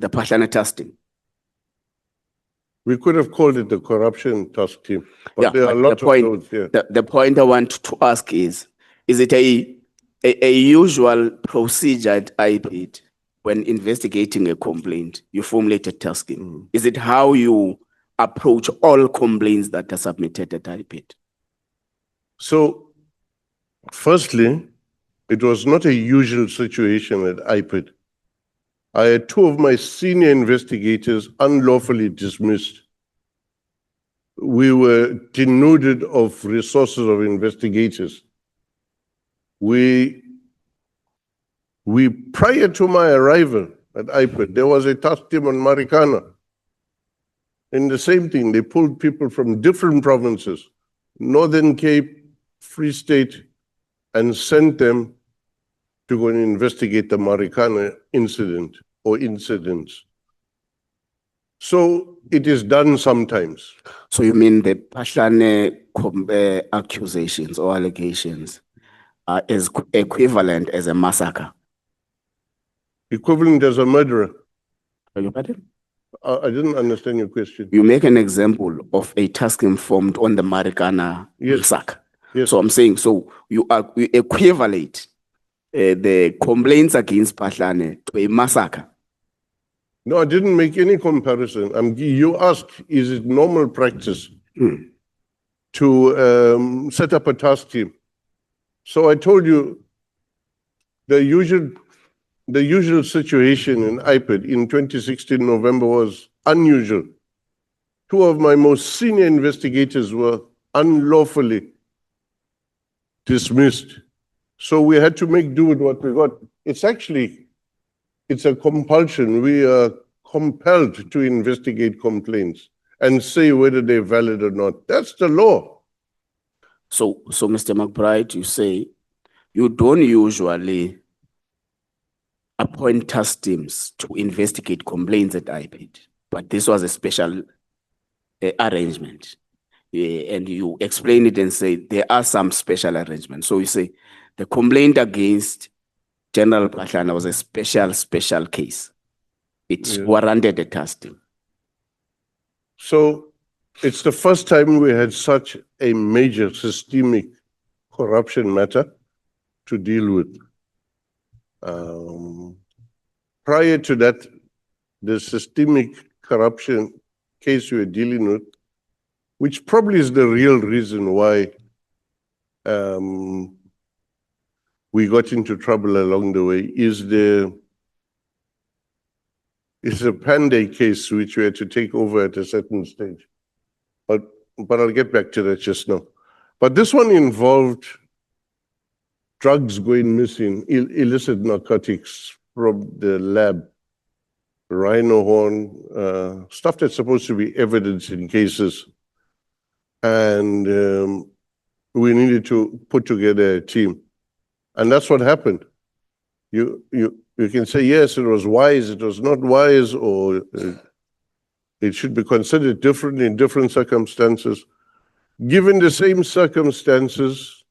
the Phahlane task team. We could have called it the corruption task team, but Yeah, there are but lots the point, of those. Yeah. the point I want to ask is it a usual procedure at IPID when investigating a complaint, you formulate a task team? Is it how you approach all complaints that are submitted at IPID? So, firstly, it was not a usual situation at IPID. I had two of my senior investigators unlawfully dismissed. We were denuded of resources of investigators. We prior to my arrival at IPID, there was a task team on Marikana. And the same thing, they pulled people from different provinces, Northern Cape, Free State, and sent them to go and investigate the Marikana incident or incidents. So it is done sometimes. So you mean the Phahlane accusations or allegations are as equivalent as a massacre? Equivalent as a murderer. Beg your pardon? I didn't understand your question. You make an example of a task team formed on the Marikana massacre. Yes. So I'm saying, so you equivalent the complaints against Phahlane to a massacre. No, I didn't make any comparison. You asked, is it normal practice to set up a task team? So I told you the usual situation in IPID in 2016 November was unusual. Two of my most senior investigators were unlawfully dismissed. So we had to make do with what we got. It's a compulsion. We are compelled to investigate complaints and say whether they're valid or not. That's the law. So Mr. McBride, you say you don't usually appoint task teams to investigate complaints at IPID, but this was a special arrangement. And you explain it and say there are some special arrangements. So you say the complaint against General Phahlane was a special case. It warranted a task team. So it's the first time we had such a major systemic corruption matter to deal with. Prior to that, the systemic corruption case we were dealing with, which probably is the real reason why we got into trouble along the way, is a Panday case which we had to take over at a certain stage. But I'll get back to that just now. But this one involved drugs going missing, illicit narcotics from the lab, rhino horn, stuff that's supposed to be evidence in cases. And we needed to put together a team. And that's what happened. You can say, yes, it was wise, it was not wise, or it should be considered differently in different circumstances. Given the same circumstances,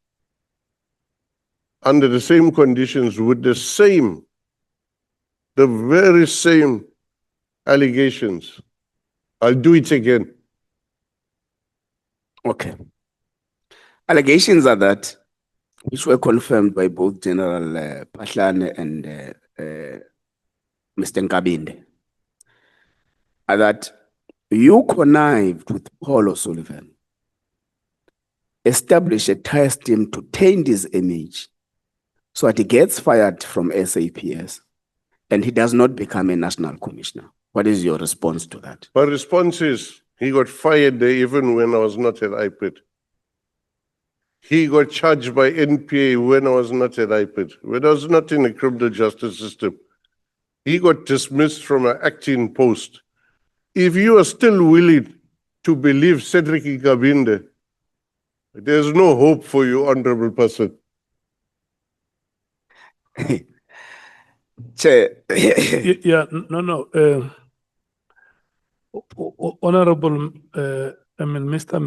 under the same conditions, with the very same allegations, I'll do it again. Okay. Allegations are that, which were confirmed by both General Phahlane and Mr. Nkabinde, are that you connived with Paul O'Sullivan, established a task team to taint his image so that he gets fired from SAPS and he does not become a national commissioner. What is your response to that? My response is, he got fired there even when I was not at IPID. He got charged by NPA when I was not at IPID, when I was not in the criminal justice system. He got dismissed from an acting post. If you are still willing to believe Cedric Nkabinde, there's no hope for you, honorable person. Chair. Yeah, no. Honorable, Mr.